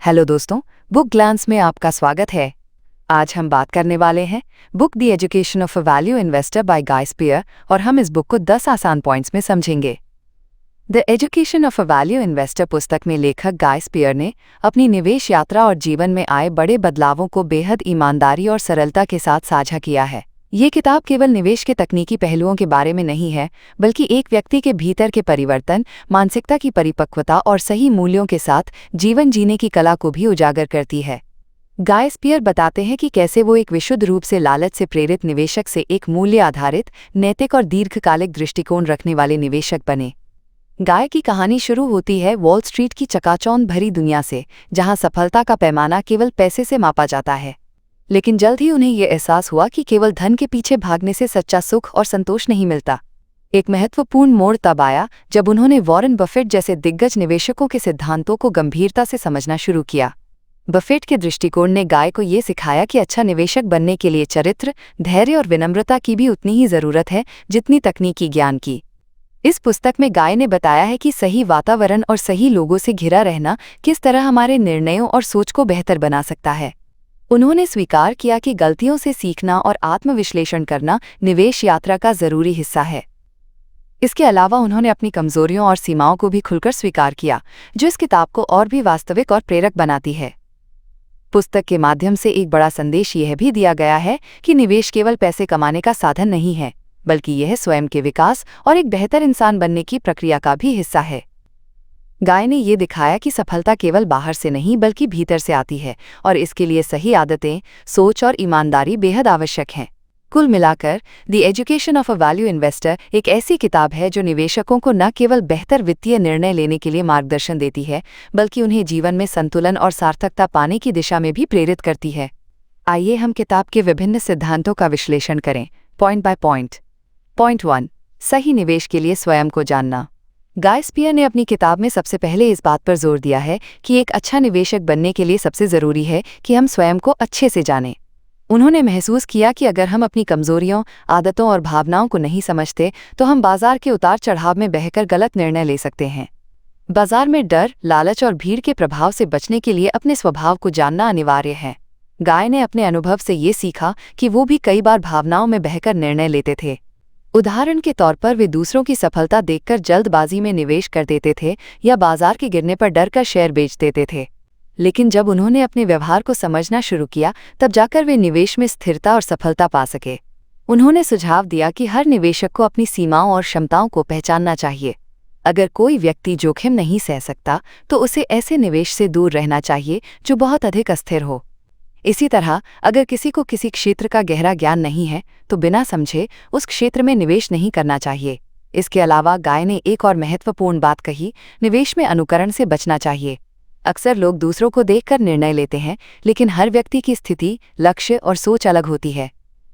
Hello दोस्तों, book glans में आपका स्वागत है। आज हम बात करने वाले हैं book the education of a value investor by Guy Spier और हम इस बुक को 10 आसान पॉइंट्स में समझेंगे। The education of a value investor पुस्तक में लेखक गाय स्पियर ने अपनी निवेश यात्रा और जीवन में आए बड़े बदलावों को बेहद ईमानदारी और सरलता के साथ साझा किया है। ये किताब केवल निवेश के तकनीकी पहलुओं के बारे में नहीं है, बल्कि एक व्यक्ति के भीतर के परिवर्तन, मानसिकता की परिपक्वता और सही मूल्यों के साथ जीवन जीने की कला को भी उजागर करती है। गाय स्पियर बताते हैं कि कैसे वो एक विशुद्ध रूप से लालच से प्रेरित निवेशक से एक मूल्य आधारित, नैतिक और दीर्घकालिक दृष्टिकोण रखने वाले निवेशक बने। गाय की कहानी शुरू होती है वॉल स्ट्रीट की चकाचौंध भरी दुनिया से, जहां सफलता का पैमाना केवल पैसे से मापा जाता है। लेकिन जल्द ही उन्हें यह एहसास हुआ कि केवल धन के पीछे भागने से सच्चा सुख और संतोष नहीं मिलता। एक महत्वपूर्ण मोड़ तब आया जब उन्होंने वॉरेन बफेट जैसे दिग्गज निवेशकों के सिद्धांतों को गंभीरता से समझना शुरू किया। बफेट के दृष्टिकोण ने गाय को ये सिखाया कि अच्छा निवेशक बनने के लिए चरित्र, धैर्य और विनम्रता की भी उतनी ही जरूरत है जितनी तकनीकी ज्ञान की। इस पुस्तक में गाय ने बताया है कि सही वातावरण और सही लोगों से घिरा रहना किस तरह हमारे निर्णयों और सोच को बेहतर बना सकता है। उन्होंने स्वीकार किया कि गलतियों से सीखना और आत्मविश्लेषण करना निवेश यात्रा का जरूरी हिस्सा है। इसके अलावा उन्होंने अपनी कमजोरियों और सीमाओं को भी खुलकर स्वीकार किया, जो इस किताब को और भी वास्तविक और प्रेरक बनाती है। पुस्तक के माध्यम से एक बड़ा संदेश यह भी दिया गया है कि निवेश केवल पैसे कमाने का साधन नहीं है, बल्कि यह स्वयं के विकास और एक बेहतर इंसान बनने की प्रक्रिया का भी हिस्सा है। गाय ने ये दिखाया कि सफलता केवल बाहर से नहीं बल्कि भीतर से आती है और इसके लिए सही आदतें, सोच और ईमानदारी बेहद आवश्यक हैं। कुल मिलाकर the education of a value investor एक ऐसी किताब है जो निवेशकों को न केवल बेहतर वित्तीय निर्णय लेने के लिए मार्गदर्शन देती है, बल्कि उन्हें जीवन में संतुलन और सार्थकता पाने की दिशा में भी प्रेरित करती है। आइए हम किताब के विभिन्न सिद्धांतों का विश्लेषण करें, पॉइंट बाय पॉइंट। पॉइंट 1, सही निवेश के लिए स्वयं को जानना। गाय स्पियर ने अपनी किताब में सबसे पहले इस बात पर जोर दिया है कि एक अच्छा निवेशक बनने के लिए सबसे जरूरी है कि हम स्वयं को अच्छे से जानें। उन्होंने महसूस किया कि अगर हम अपनी कमजोरियों, आदतों और भावनाओं को नहीं समझते तो हम बाजार के उतार चढ़ाव में बहकर गलत निर्णय ले सकते हैं। बाजार में डर, लालच और भीड़ के प्रभाव से बचने के लिए अपने स्वभाव को जानना अनिवार्य है। गाय ने अपने अनुभव से ये सीखा कि वो भी कई बार भावनाओं में बहकर निर्णय लेते थे। उदाहरण के तौर पर वे दूसरों की सफलता देखकर जल्दबाजी में निवेश कर देते थे या बाजार के गिरने पर डर कर शेयर बेच देते थे। लेकिन जब उन्होंने अपने व्यवहार को समझना शुरू किया, तब जाकर वे निवेश में स्थिरता और सफलता पा सके। उन्होंने सुझाव दिया कि हर निवेशक को अपनी सीमाओं और क्षमताओं को पहचानना चाहिए। अगर कोई व्यक्ति जोखिम नहीं सह सकता तो उसे ऐसे निवेश से दूर रहना चाहिए जो बहुत अधिक अस्थिर हो। इसी तरह अगर किसी को किसी क्षेत्र का गहरा ज्ञान नहीं है तो बिना समझे उस क्षेत्र में निवेश नहीं करना चाहिए। इसके अलावा गाय ने एक और महत्वपूर्ण बात कही, निवेश में अनुकरण से बचना चाहिए। अक्सर लोग दूसरों को देखकर निर्णय लेते हैं, लेकिन हर व्यक्ति की स्थिति, लक्ष्य और सोच अलग होती है।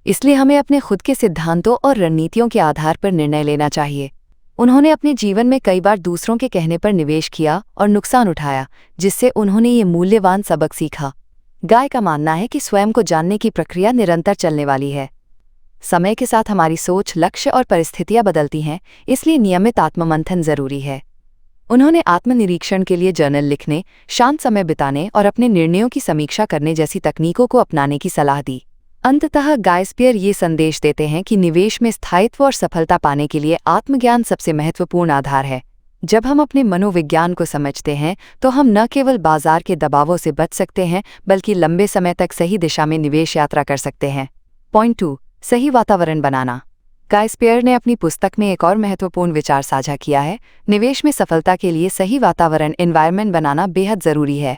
इसलिए हमें अपने खुद के सिद्धांतों और रणनीतियों के आधार पर निर्णय लेना चाहिए। उन्होंने अपने जीवन में कई बार दूसरों के कहने पर निवेश किया और नुकसान उठाया, जिससे उन्होंने ये मूल्यवान सबक सीखा। गाय का मानना है कि स्वयं को जानने की प्रक्रिया निरंतर चलने वाली है। समय के साथ हमारी सोच, लक्ष्य और परिस्थितियां बदलती हैं, इसलिए नियमित आत्ममंथन जरूरी है। उन्होंने आत्मनिरीक्षण के लिए जर्नल लिखने, शांत समय बिताने और अपने निर्णयों की समीक्षा करने जैसी तकनीकों को अपनाने की सलाह दी। अंततः गाय स्पियर ये संदेश देते हैं कि निवेश में स्थायित्व और सफलता पाने के लिए आत्मज्ञान सबसे महत्वपूर्ण आधार है। जब हम अपने मनोविज्ञान को समझते हैं तो हम न केवल बाजार के दबावों से बच सकते हैं, बल्कि लंबे समय तक सही दिशा में निवेश यात्रा कर सकते हैं। पॉइंट 2, सही वातावरण बनाना। गाय स्पियर ने अपनी पुस्तक में एक और महत्वपूर्ण विचार साझा किया है, निवेश में सफलता के लिए सही वातावरण, एनवायरनमेंट बनाना बेहद जरूरी है।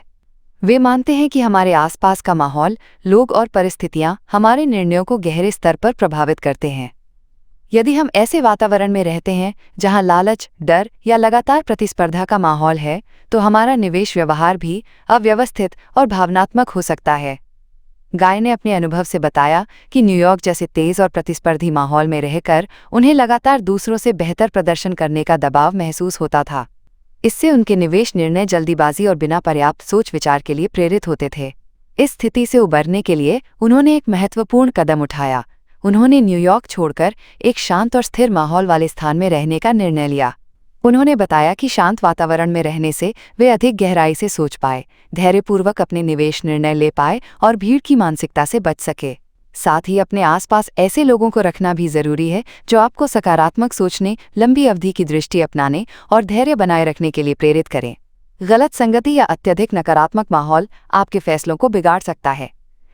वे मानते हैं कि हमारे आसपास का माहौल, लोग और परिस्थितियां हमारे निर्णयों को गहरे स्तर पर प्रभावित करते हैं। यदि हम ऐसे वातावरण में रहते हैं जहां लालच, डर या लगातार प्रतिस्पर्धा का माहौल है, तो हमारा निवेश व्यवहार भी अव्यवस्थित और भावनात्मक हो सकता है। गाय ने अपने अनुभव से बताया कि न्यूयॉर्क जैसे तेज और प्रतिस्पर्धी माहौल में रहकर उन्हें लगातार दूसरों से बेहतर प्रदर्शन करने का दबाव महसूस होता था। इससे उनके निवेश निर्णय जल्दीबाजी और बिना पर्याप्त सोच विचार के लिए प्रेरित होते थे। इस स्थिति से उबरने के लिए उन्होंने एक महत्वपूर्ण कदम उठाया। उन्होंने न्यूयॉर्क छोड़कर एक शांत और स्थिर माहौल वाले स्थान में रहने का निर्णय लिया। उन्होंने बताया कि शांत वातावरण में रहने से वे अधिक गहराई से सोच पाए, धैर्यपूर्वक अपने निवेश निर्णय ले पाए और भीड़ की मानसिकता से बच सके। साथ ही अपने आसपास ऐसे लोगों को रखना भी जरूरी है जो आपको सकारात्मक सोचने, लंबी अवधि की दृष्टि अपनाने और धैर्य बनाए रखने के लिए प्रेरित करें। गलत संगति या अत्यधिक नकारात्मक माहौल आपके फैसलों को बिगाड़ सकता है।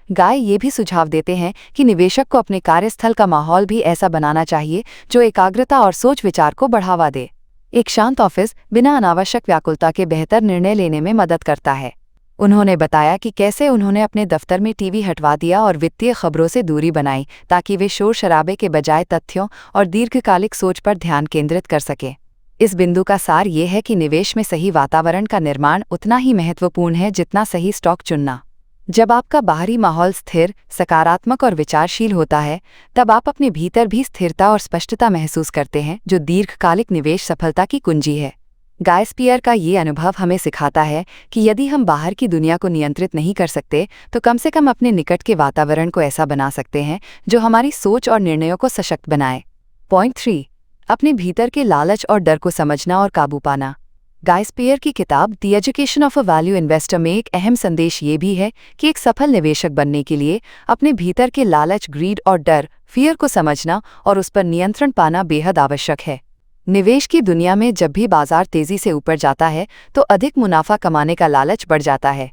गाय ये भी सुझाव देते हैं कि निवेशक को अपने कार्यस्थल का माहौल भी ऐसा बनाना चाहिए जो एकाग्रता और सोच विचार को बढ़ावा दे। एक शांत ऑफिस बिना अनावश्यक व्याकुलता के बेहतर निर्णय लेने में मदद करता है। उन्होंने बताया कि कैसे उन्होंने अपने दफ्तर में टीवी हटवा दिया और वित्तीय खबरों से दूरी बनाई ताकि वे शोर शराबे के बजाय तथ्यों और दीर्घकालिक सोच पर ध्यान केंद्रित कर सकें। इस बिंदु का सार ये है कि निवेश में सही वातावरण का निर्माण उतना ही महत्वपूर्ण है जितना सही स्टॉक चुनना। जब आपका बाहरी माहौल स्थिर, सकारात्मक और विचारशील होता है, तब आप अपने भीतर भी स्थिरता और स्पष्टता महसूस करते हैं, जो दीर्घकालिक निवेश सफलता की कुंजी है। गाय स्पियर का ये अनुभव हमें सिखाता है कि यदि हम बाहर की दुनिया को नियंत्रित नहीं कर सकते, तो कम से कम अपने निकट के वातावरण को ऐसा बना सकते हैं जो हमारी सोच और निर्णयों को सशक्त बनाए। पॉइंट 3, अपने भीतर के लालच और डर को समझना और काबू पाना। गाय स्पियर की किताब the education of a value investor में एक अहम संदेश ये भी है कि एक सफल निवेशक बनने के लिए अपने भीतर के लालच, ग्रीड और डर, फियर को समझना और उस पर नियंत्रण पाना बेहद आवश्यक है। निवेश की दुनिया में जब भी बाजार तेजी से ऊपर जाता है तो अधिक मुनाफा कमाने का लालच बढ़ जाता है।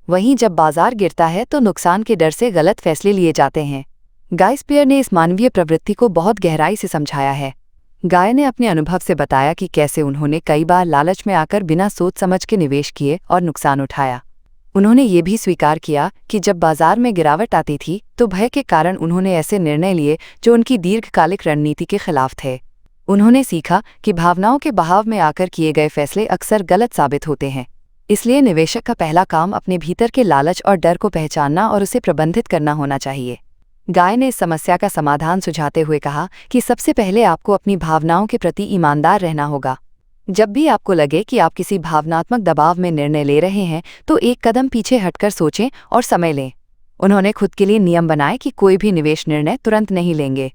वहीं जब बाजार गिरता है तो नुकसान के डर से गलत फैसले लिए जाते हैं। गाय स्पियर ने इस मानवीय प्रवृत्ति को बहुत गहराई से समझाया है। गाय ने अपने अनुभव से बताया कि कैसे उन्होंने कई बार लालच में आकर बिना सोच समझ के निवेश किए और नुकसान उठाया। उन्होंने ये भी स्वीकार किया कि जब बाजार में गिरावट आती थी तो भय के कारण उन्होंने ऐसे निर्णय लिए जो उनकी दीर्घकालिक रणनीति के खिलाफ थे। उन्होंने सीखा कि भावनाओं के बहाव में आकर किए गए फैसले अक्सर गलत साबित होते हैं। इसलिए निवेशक का पहला काम अपने भीतर के लालच और डर को पहचानना और उसे प्रबंधित करना होना चाहिए। गाय ने इस समस्या का समाधान सुझाते हुए कहा कि सबसे पहले आपको अपनी भावनाओं के प्रति ईमानदार रहना होगा। जब भी आपको लगे कि आप किसी भावनात्मक दबाव में निर्णय ले रहे हैं, तो एक कदम पीछे हटकर सोचें और समय लें। उन्होंने खुद के लिए नियम बनाए कि कोई भी निवेश निर्णय तुरंत नहीं लेंगे।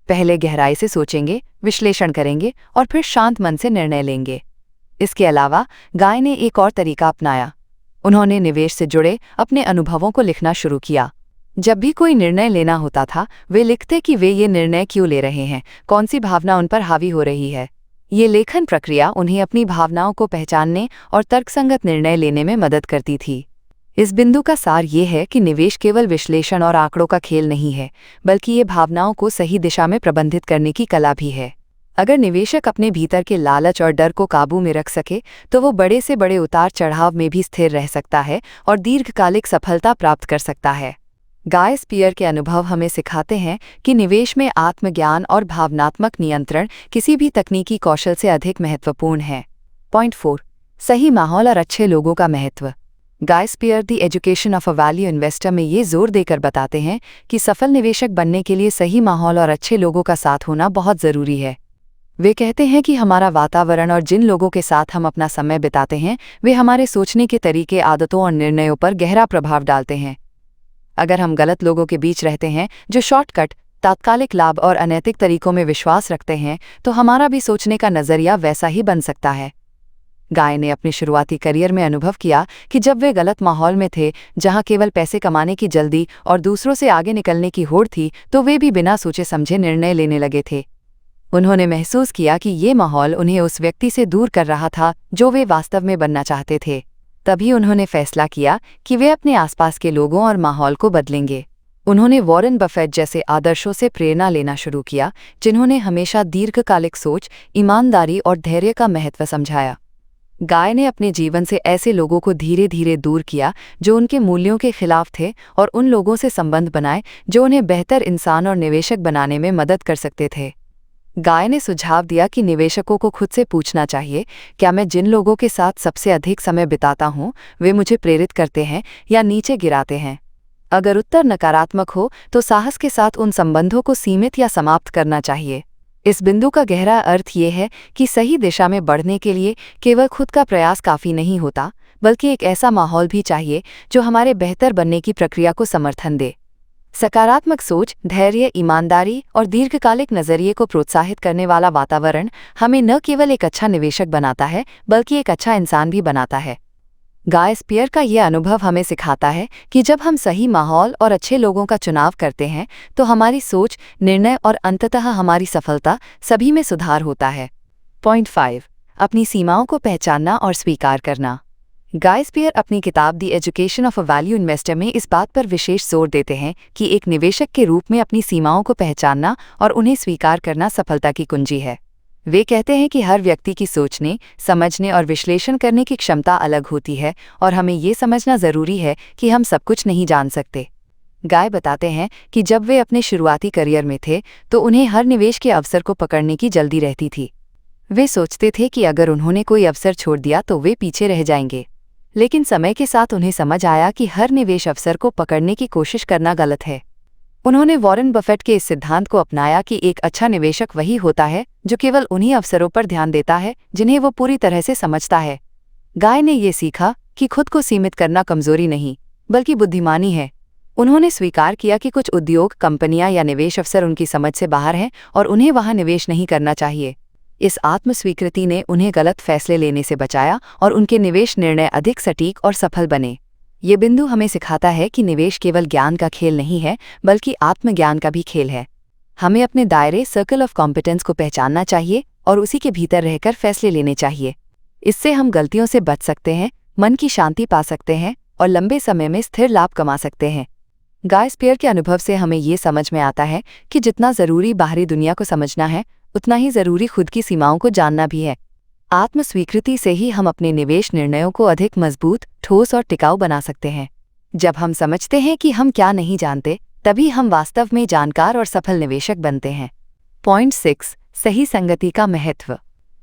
पहले गहराई से सोचेंगे, विश्लेषण करेंगे और फिर शांत मन से निर्णय लेंगे। इसके अलावा गाय ने एक और तरीका अपनाया। उन्होंने निवेश से जुड़े अपने अनुभवों को लिखना शुरू किया। जब भी कोई निर्णय लेना होता था, वे लिखते कि वे ये निर्णय क्यों ले रहे हैं, कौन सी भावना उन पर हावी हो रही है। ये लेखन प्रक्रिया उन्हें अपनी भावनाओं को पहचानने और तर्कसंगत निर्णय लेने में मदद करती थी। इस बिंदु का सार ये है कि निवेश केवल विश्लेषण और आंकड़ों का खेल नहीं है, बल्कि ये भावनाओं को सही दिशा में प्रबंधित करने की कला भी है। अगर निवेशक अपने भीतर के लालच और डर को काबू में रख सके, तो वो बड़े से बड़े उतार चढ़ाव में भी स्थिर रह सकता है और दीर्घकालिक सफलता प्राप्त कर सकता है। गाय स्पियर के अनुभव हमें सिखाते हैं कि निवेश में आत्मज्ञान और भावनात्मक नियंत्रण किसी भी तकनीकी कौशल से अधिक महत्वपूर्ण है। पॉइंट 4, सही माहौल और अच्छे लोगों का महत्व। Guy Spier the education of a value investor में ये जोर देकर बताते हैं कि सफल निवेशक बनने के लिए सही माहौल और अच्छे लोगों का साथ होना बहुत ज़रूरी है। वे कहते हैं कि हमारा वातावरण और जिन लोगों के साथ हम अपना समय बिताते हैं, वे हमारे सोचने के तरीके, आदतों और निर्णयों पर गहरा प्रभाव डालते हैं। अगर हम गलत लोगों के बीच रहते हैं जो शॉर्टकट, तात्कालिक लाभ और अनैतिक तरीकों में विश्वास रखते हैं, तो हमारा भी सोचने का नज़रिया वैसा ही बन सकता है। गाय ने अपने शुरुआती करियर में अनुभव किया कि जब वे गलत माहौल में थे, जहां केवल पैसे कमाने की जल्दी और दूसरों से आगे निकलने की होड़ थी, तो वे भी बिना सोचे समझे निर्णय लेने लगे थे। उन्होंने महसूस किया कि ये माहौल उन्हें उस व्यक्ति से दूर कर रहा था जो वे वास्तव में बनना चाहते थे। तभी उन्होंने फैसला किया कि वे अपने आसपास के लोगों और माहौल को बदलेंगे। उन्होंने वॉरेन बफेट जैसे आदर्शों से प्रेरणा लेना शुरू किया, जिन्होंने हमेशा दीर्घकालिक सोच, ईमानदारी और धैर्य का महत्व समझाया। गाय ने अपने जीवन से ऐसे लोगों को धीरे धीरे दूर किया जो उनके मूल्यों के खिलाफ थे, और उन लोगों से संबंध बनाए जो उन्हें बेहतर इंसान और निवेशक बनाने में मदद कर सकते थे। गाय ने सुझाव दिया कि निवेशकों को खुद से पूछना चाहिए, क्या मैं जिन लोगों के साथ सबसे अधिक समय बिताता हूँ, वे मुझे प्रेरित करते हैं या नीचे गिराते हैं? अगर उत्तर नकारात्मक हो तो साहस के साथ उन संबंधों को सीमित या समाप्त करना चाहिए। इस बिंदु का गहरा अर्थ ये है कि सही दिशा में बढ़ने के लिए केवल खुद का प्रयास काफ़ी नहीं होता, बल्कि एक ऐसा माहौल भी चाहिए जो हमारे बेहतर बनने की प्रक्रिया को समर्थन दे। सकारात्मक सोच, धैर्य, ईमानदारी और दीर्घकालिक नजरिए को प्रोत्साहित करने वाला वातावरण हमें न केवल एक अच्छा निवेशक बनाता है बल्कि एक अच्छा इंसान भी बनाता है। गाय स्पियर का यह अनुभव हमें सिखाता है कि जब हम सही माहौल और अच्छे लोगों का चुनाव करते हैं तो हमारी सोच, निर्णय और अंततः हमारी सफलता सभी में सुधार होता है। पॉइंट 5, अपनी सीमाओं को पहचानना और स्वीकार करना। गाय स्पियर अपनी किताब the education of a value investor में इस बात पर विशेष जोर देते हैं कि एक निवेशक के रूप में अपनी सीमाओं को पहचानना और उन्हें स्वीकार करना सफलता की कुंजी है। वे कहते हैं कि हर व्यक्ति की सोचने, समझने और विश्लेषण करने की क्षमता अलग होती है और हमें ये समझना ज़रूरी है कि हम सब कुछ नहीं जान सकते। गाय बताते हैं कि जब वे अपने शुरुआती करियर में थे तो उन्हें हर निवेश के अवसर को पकड़ने की जल्दी रहती थी। वे सोचते थे कि अगर उन्होंने कोई अवसर छोड़ दिया तो वे पीछे रह जाएंगे। लेकिन समय के साथ उन्हें समझ आया कि हर निवेश अवसर को पकड़ने की कोशिश करना गलत है। उन्होंने वॉरेन बफेट के इस सिद्धांत को अपनाया कि एक अच्छा निवेशक वही होता है जो केवल उन्हीं अवसरों पर ध्यान देता है जिन्हें वो पूरी तरह से समझता है। गाय ने ये सीखा कि खुद को सीमित करना कमजोरी नहीं बल्कि बुद्धिमानी है। उन्होंने स्वीकार किया कि कुछ उद्योग, कंपनियां या निवेश अवसर उनकी समझ से बाहर हैं और उन्हें वहां निवेश नहीं करना चाहिए। इस आत्मस्वीकृति ने उन्हें गलत फैसले लेने से बचाया और उनके निवेश निर्णय अधिक सटीक और सफल बने। ये बिंदु हमें सिखाता है कि निवेश केवल ज्ञान का खेल नहीं है बल्कि आत्मज्ञान का भी खेल है। हमें अपने दायरे, सर्कल ऑफ कॉम्पिटेंस को पहचानना चाहिए और उसी के भीतर रहकर फैसले लेने चाहिए। इससे हम गलतियों से बच सकते हैं, मन की शांति पा सकते हैं और लंबे समय में स्थिर लाभ कमा सकते हैं। गाय स्पियर के अनुभव से हमें ये समझ में आता है कि जितना ज़रूरी बाहरी दुनिया को समझना है उतना ही ज़रूरी खुद की सीमाओं को जानना भी है। आत्मस्वीकृति से ही हम अपने निवेश निर्णयों को अधिक मजबूत, ठोस और टिकाऊ बना सकते हैं। जब हम समझते हैं कि हम क्या नहीं जानते, तभी हम वास्तव में जानकार और सफल निवेशक बनते हैं। पॉइंट 6, सही संगति का महत्व।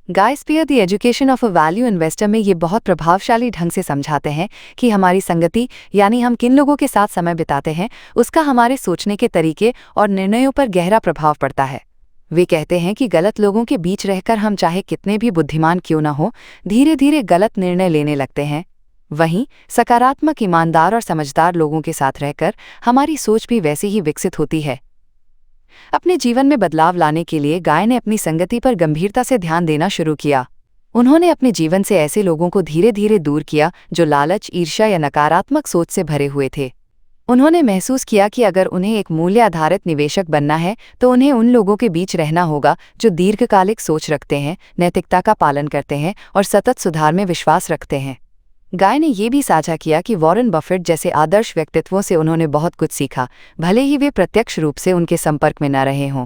Guy Spier the education of a value investor में ये बहुत प्रभावशाली ढंग से समझाते हैं कि हमारी संगति, यानी हम किन लोगों के साथ समय बिताते हैं, उसका हमारे सोचने के तरीके और निर्णयों पर गहरा प्रभाव पड़ता है। वे कहते हैं कि गलत लोगों के बीच रहकर हम चाहे कितने भी बुद्धिमान क्यों न हो, धीरे धीरे गलत निर्णय लेने लगते हैं। वहीं सकारात्मक, ईमानदार और समझदार लोगों के साथ रहकर हमारी सोच भी वैसी ही विकसित होती है। अपने जीवन में बदलाव लाने के लिए गाय ने अपनी संगति पर गंभीरता से ध्यान देना शुरू किया। उन्होंने अपने जीवन से ऐसे लोगों को धीरे धीरे दूर किया जो लालच, ईर्ष्या या नकारात्मक सोच से भरे हुए थे। उन्होंने महसूस किया कि अगर उन्हें एक मूल्य आधारित निवेशक बनना है तो उन्हें उन लोगों के बीच रहना होगा जो दीर्घकालिक सोच रखते हैं, नैतिकता का पालन करते हैं और सतत सुधार में विश्वास रखते हैं। गाय ने यह भी साझा किया कि वॉरेन बफेट जैसे आदर्श व्यक्तित्वों से उन्होंने बहुत कुछ सीखा, भले ही वे प्रत्यक्ष रूप से उनके संपर्क में न रहे हों।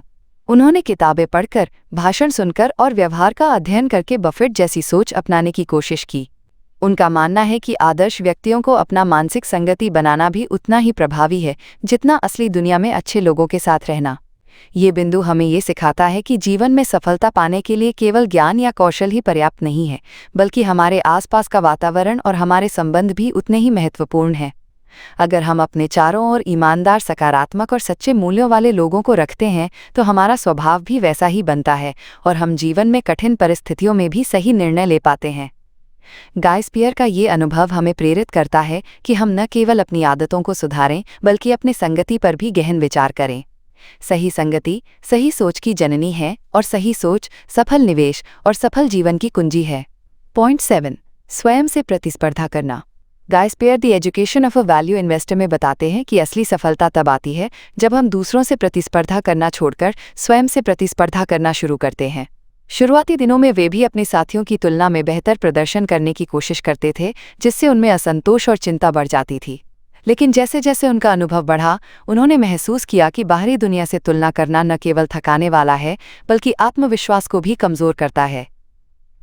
उन्होंने किताबें पढ़कर, भाषण सुनकर और व्यवहार का अध्ययन करके बफेट जैसी सोच अपनाने की कोशिश की। उनका मानना है कि आदर्श व्यक्तियों को अपना मानसिक संगति बनाना भी उतना ही प्रभावी है जितना असली दुनिया में अच्छे लोगों के साथ रहना। ये बिंदु हमें ये सिखाता है कि जीवन में सफलता पाने के लिए केवल ज्ञान या कौशल ही पर्याप्त नहीं है, बल्कि हमारे आसपास का वातावरण और हमारे संबंध भी उतने ही महत्वपूर्ण हैं। अगर हम अपने चारों ओर ईमानदार, सकारात्मक और सच्चे मूल्यों वाले लोगों को रखते हैं तो हमारा स्वभाव भी वैसा ही बनता है और हम जीवन में कठिन परिस्थितियों में भी सही निर्णय ले पाते हैं। गाय स्पियर का ये अनुभव हमें प्रेरित करता है कि हम न केवल अपनी आदतों को सुधारें बल्कि अपनी संगति पर भी गहन विचार करें। सही संगति सही सोच की जननी है और सही सोच सफल निवेश और सफल जीवन की कुंजी है। पॉइंट 7, स्वयं से प्रतिस्पर्धा करना। Guy Spier the education of a value investor में बताते हैं कि असली सफलता तब आती है जब हम दूसरों से प्रतिस्पर्धा करना छोड़कर स्वयं से प्रतिस्पर्धा करना शुरू करते हैं। शुरुआती दिनों में वे भी अपने साथियों की तुलना में बेहतर प्रदर्शन करने की कोशिश करते थे, जिससे उनमें असंतोष और चिंता बढ़ जाती थी। लेकिन जैसे जैसे उनका अनुभव बढ़ा, उन्होंने महसूस किया कि बाहरी दुनिया से तुलना करना न केवल थकाने वाला है बल्कि आत्मविश्वास को भी कमजोर करता है।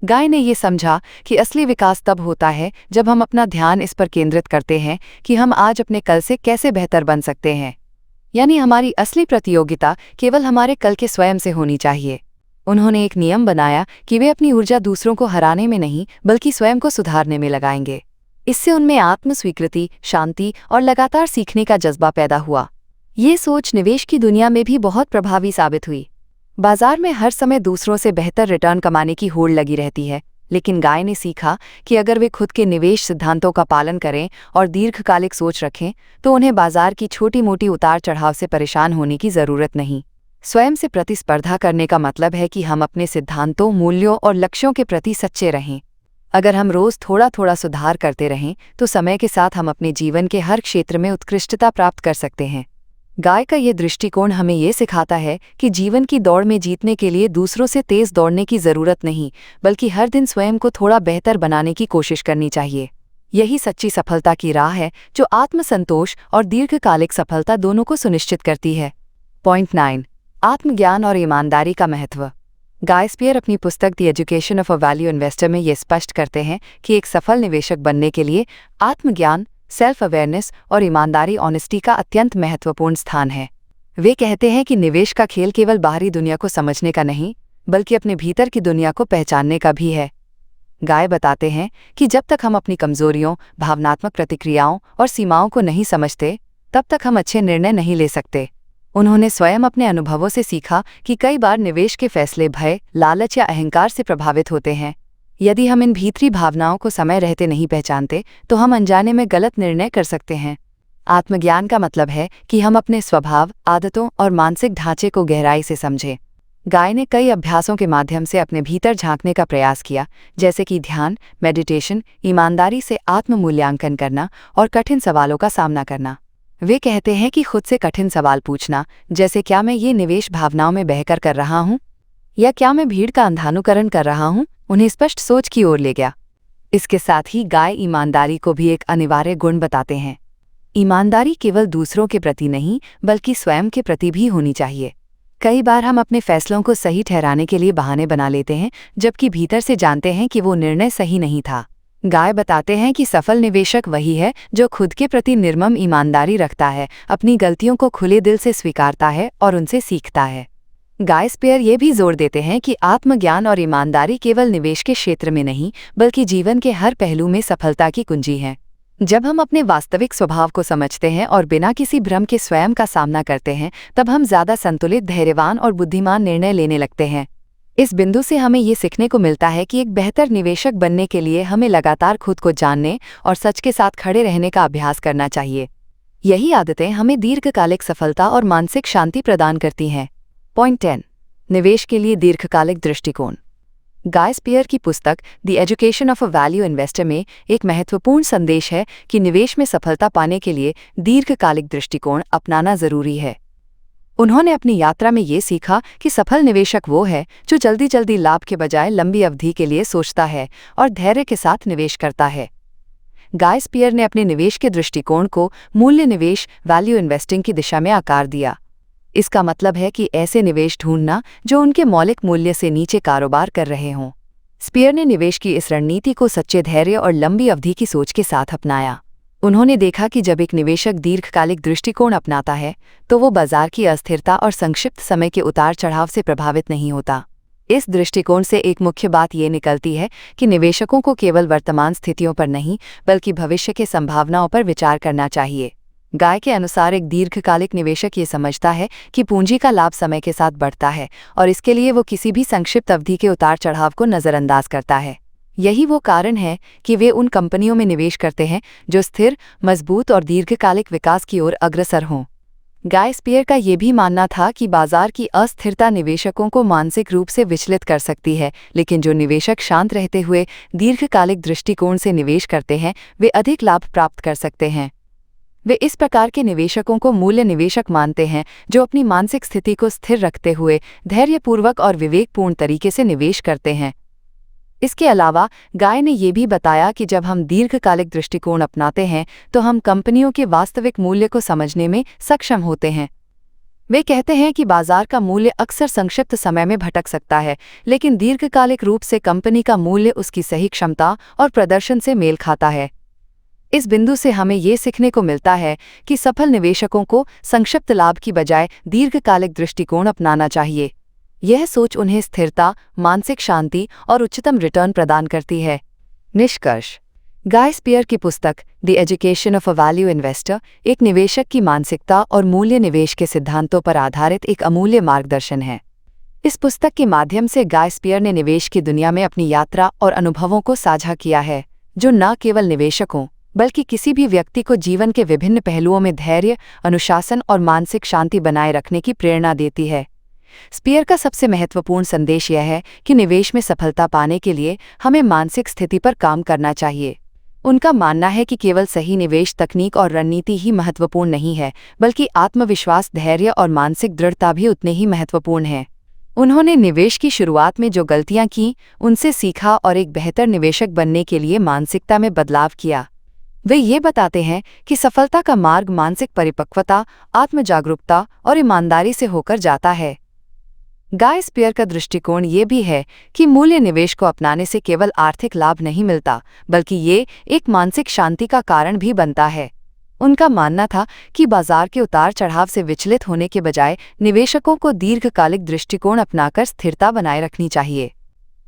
गाय ने ये समझा कि असली विकास तब होता है जब हम अपना ध्यान इस पर केंद्रित करते हैं कि हम आज अपने कल से कैसे बेहतर बन सकते हैं। यानी हमारी असली प्रतियोगिता केवल हमारे कल के स्वयं से होनी चाहिए। उन्होंने एक नियम बनाया कि वे अपनी ऊर्जा दूसरों को हराने में नहीं बल्कि स्वयं को सुधारने में लगाएंगे। इससे उनमें आत्मस्वीकृति, शांति और लगातार सीखने का जज्बा पैदा हुआ। ये सोच निवेश की दुनिया में भी बहुत प्रभावी साबित हुई। बाजार में हर समय दूसरों से बेहतर रिटर्न कमाने की होड़ लगी रहती है, लेकिन गाय ने सीखा कि अगर वे खुद के निवेश सिद्धांतों का पालन करें और दीर्घकालिक सोच रखें तो उन्हें बाजार की छोटी मोटी उतार चढ़ाव से परेशान होने की जरूरत नहीं। स्वयं से प्रतिस्पर्धा करने का मतलब है कि हम अपने सिद्धांतों, मूल्यों और लक्ष्यों के प्रति सच्चे रहें। अगर हम रोज थोड़ा थोड़ा सुधार करते रहें तो समय के साथ हम अपने जीवन के हर क्षेत्र में उत्कृष्टता प्राप्त कर सकते हैं। गाय का ये दृष्टिकोण हमें ये सिखाता है कि जीवन की दौड़ में जीतने के लिए दूसरों से तेज दौड़ने की जरूरत नहीं, बल्कि हर दिन स्वयं को थोड़ा बेहतर बनाने की कोशिश करनी चाहिए। यही सच्ची सफलता की राह है जो आत्मसंतोष और दीर्घकालिक सफलता दोनों को सुनिश्चित करती है। पॉइंट 9, आत्मज्ञान और ईमानदारी का महत्व। गाय स्पियर अपनी पुस्तक the education of a value investor में ये स्पष्ट करते हैं कि एक सफल निवेशक बनने के लिए आत्मज्ञान, सेल्फ अवेयरनेस और ईमानदारी, ऑनेस्टी का अत्यंत महत्वपूर्ण स्थान है। वे कहते हैं कि निवेश का खेल केवल बाहरी दुनिया को समझने का नहीं, बल्कि अपने भीतर की दुनिया को पहचानने का भी है। गाय बताते हैं कि जब तक हम अपनी कमजोरियों, भावनात्मक प्रतिक्रियाओं और सीमाओं को नहीं समझते, तब तक हम अच्छे निर्णय नहीं ले सकते। उन्होंने स्वयं अपने अनुभवों से सीखा कि कई बार निवेश के फैसले भय, लालच या अहंकार से प्रभावित होते हैं। यदि हम इन भीतरी भावनाओं को समय रहते नहीं पहचानते तो हम अनजाने में गलत निर्णय कर सकते हैं। आत्मज्ञान का मतलब है कि हम अपने स्वभाव, आदतों और मानसिक ढांचे को गहराई से समझें। गाय ने कई अभ्यासों के माध्यम से अपने भीतर झांकने का प्रयास किया, जैसे कि ध्यान, मेडिटेशन, ईमानदारी से आत्म मूल्यांकन करना और कठिन सवालों का सामना करना। वे कहते हैं कि खुद से कठिन सवाल पूछना, जैसे क्या मैं ये निवेश भावनाओं में बहकर कर रहा हूँ या क्या मैं भीड़ का अंधानुकरण कर रहा हूँ, उन्हें स्पष्ट सोच की ओर ले गया। इसके साथ ही गाय ईमानदारी को भी एक अनिवार्य गुण बताते हैं। ईमानदारी केवल दूसरों के प्रति नहीं, बल्कि स्वयं के प्रति भी होनी चाहिए। कई बार हम अपने फैसलों को सही ठहराने के लिए बहाने बना लेते हैं, जबकि भीतर से जानते हैं कि वो निर्णय सही नहीं था। गाय बताते हैं कि सफल निवेशक वही है जो खुद के प्रति निर्मम ईमानदारी रखता है, अपनी गलतियों को खुले दिल से स्वीकारता है और उनसे सीखता है। गाय स्पियर ये भी जोर देते हैं कि आत्मज्ञान और ईमानदारी केवल निवेश के क्षेत्र में नहीं, बल्कि जीवन के हर पहलू में सफलता की कुंजी है। जब हम अपने वास्तविक स्वभाव को समझते हैं और बिना किसी भ्रम के स्वयं का सामना करते हैं, तब हम ज्यादा संतुलित, धैर्यवान और बुद्धिमान निर्णय लेने लगते हैं। इस बिंदु से हमें ये सीखने को मिलता है कि एक बेहतर निवेशक बनने के लिए हमें लगातार खुद को जानने और सच के साथ खड़े रहने का अभ्यास करना चाहिए। यही आदतें हमें दीर्घकालिक सफलता और मानसिक शांति प्रदान करती हैं। पॉइंट 10, निवेश के लिए दीर्घकालिक दृष्टिकोण। गाय स्पियर की पुस्तक the education of a value investor में एक महत्वपूर्ण संदेश है कि निवेश में सफलता पाने के लिए दीर्घकालिक दृष्टिकोण अपनाना जरूरी है। उन्होंने अपनी यात्रा में ये सीखा कि सफल निवेशक वो है जो जल्दी जल्दी लाभ के बजाय लंबी अवधि के लिए सोचता है और धैर्य के साथ निवेश करता है। गाय स्पियर ने अपने निवेश के दृष्टिकोण को मूल्य निवेश, वैल्यू इन्वेस्टिंग की दिशा में आकार दिया। इसका मतलब है कि ऐसे निवेश ढूंढना जो उनके मौलिक मूल्य से नीचे कारोबार कर रहे हों। स्पियर ने निवेश की इस रणनीति को सच्चे धैर्य और लंबी अवधि की सोच के साथ अपनाया। उन्होंने देखा कि जब एक निवेशक दीर्घकालिक दृष्टिकोण अपनाता है तो वो बाजार की अस्थिरता और संक्षिप्त समय के उतार चढ़ाव से प्रभावित नहीं होता। इस दृष्टिकोण से एक मुख्य बात ये निकलती है कि निवेशकों को केवल वर्तमान स्थितियों पर नहीं, बल्कि भविष्य के संभावनाओं पर विचार करना चाहिए। गाय के अनुसार एक दीर्घकालिक निवेशक ये समझता है कि पूंजी का लाभ समय के साथ बढ़ता है और इसके लिए वो किसी भी संक्षिप्त अवधि के उतार चढ़ाव को नज़रअंदाज करता है। यही वो कारण है कि वे उन कंपनियों में निवेश करते हैं जो स्थिर, मजबूत और दीर्घकालिक विकास की ओर अग्रसर हों। गाय स्पियर का ये भी मानना था कि बाजार की अस्थिरता निवेशकों को मानसिक रूप से विचलित कर सकती है, लेकिन जो निवेशक शांत रहते हुए दीर्घकालिक दृष्टिकोण से निवेश करते हैं, वे अधिक लाभ प्राप्त कर सकते हैं। वे इस प्रकार के निवेशकों को मूल्य निवेशक मानते हैं जो अपनी मानसिक स्थिति को स्थिर रखते हुए धैर्यपूर्वक और विवेकपूर्ण तरीके से निवेश करते हैं। इसके अलावा गाय ने ये भी बताया कि जब हम दीर्घकालिक दृष्टिकोण अपनाते हैं तो हम कंपनियों के वास्तविक मूल्य को समझने में सक्षम होते हैं। वे कहते हैं कि बाजार का मूल्य अक्सर संक्षिप्त समय में भटक सकता है, लेकिन दीर्घकालिक रूप से कंपनी का मूल्य उसकी सही क्षमता और प्रदर्शन से मेल खाता है। इस बिंदु से हमें ये सीखने को मिलता है कि सफल निवेशकों को संक्षिप्त लाभ की बजाय दीर्घकालिक दृष्टिकोण अपनाना चाहिए। यह सोच उन्हें स्थिरता, मानसिक शांति और उच्चतम रिटर्न प्रदान करती है। निष्कर्ष, गाय स्पियर की पुस्तक the education of a value investor एक निवेशक की मानसिकता और मूल्य निवेश के सिद्धांतों पर आधारित एक अमूल्य मार्गदर्शन है। इस पुस्तक के माध्यम से गाय स्पियर ने निवेश की दुनिया में अपनी यात्रा और अनुभवों को साझा किया है, जो न केवल निवेशकों बल्कि किसी भी व्यक्ति को जीवन के विभिन्न पहलुओं में धैर्य, अनुशासन और मानसिक शांति बनाए रखने की प्रेरणा देती है। स्पियर का सबसे महत्वपूर्ण संदेश यह है कि निवेश में सफलता पाने के लिए हमें मानसिक स्थिति पर काम करना चाहिए। उनका मानना है कि केवल सही निवेश तकनीक और रणनीति ही महत्वपूर्ण नहीं है, बल्कि आत्मविश्वास, धैर्य और मानसिक दृढ़ता भी उतने ही महत्वपूर्ण हैं। उन्होंने निवेश की शुरुआत में जो गलतियां की, उनसे सीखा और एक बेहतर निवेशक बनने के लिए मानसिकता में बदलाव किया। वे ये बताते हैं कि सफलता का मार्ग मानसिक परिपक्वता, आत्मजागरूकता और ईमानदारी से होकर जाता है। गाय स्पियर का दृष्टिकोण ये भी है कि मूल्य निवेश को अपनाने से केवल आर्थिक लाभ नहीं मिलता, बल्कि ये एक मानसिक शांति का कारण भी बनता है। उनका मानना था कि बाजार के उतार चढ़ाव से विचलित होने के बजाय निवेशकों को दीर्घकालिक दृष्टिकोण अपनाकर स्थिरता बनाए रखनी चाहिए।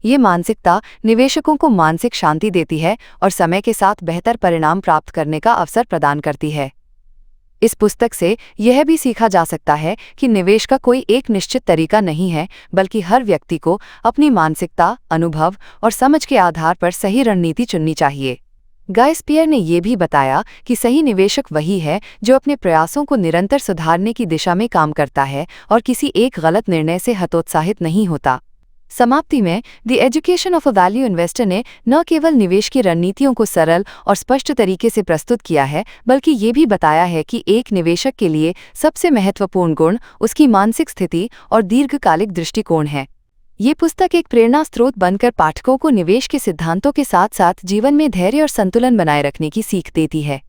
ये मानसिकता निवेशकों को मानसिक शांति देती है और समय के साथ बेहतर परिणाम प्राप्त करने का अवसर प्रदान करती है। इस पुस्तक से यह भी सीखा जा सकता है कि निवेश का कोई एक निश्चित तरीका नहीं है, बल्कि हर व्यक्ति को अपनी मानसिकता, अनुभव और समझ के आधार पर सही रणनीति चुननी चाहिए। गाय स्पियर ने यह भी बताया कि सही निवेशक वही है जो अपने प्रयासों को निरंतर सुधारने की दिशा में काम करता है और किसी एक गलत निर्णय से हतोत्साहित नहीं होता। समाप्ति में the education of a value investor ने न केवल निवेश की रणनीतियों को सरल और स्पष्ट तरीके से प्रस्तुत किया है, बल्कि ये भी बताया है कि एक निवेशक के लिए सबसे महत्वपूर्ण गुण उसकी मानसिक स्थिति और दीर्घकालिक दृष्टिकोण है। ये पुस्तक एक प्रेरणा स्रोत बनकर पाठकों को निवेश के सिद्धांतों के साथ साथ जीवन में धैर्य और संतुलन बनाए रखने की सीख देती है।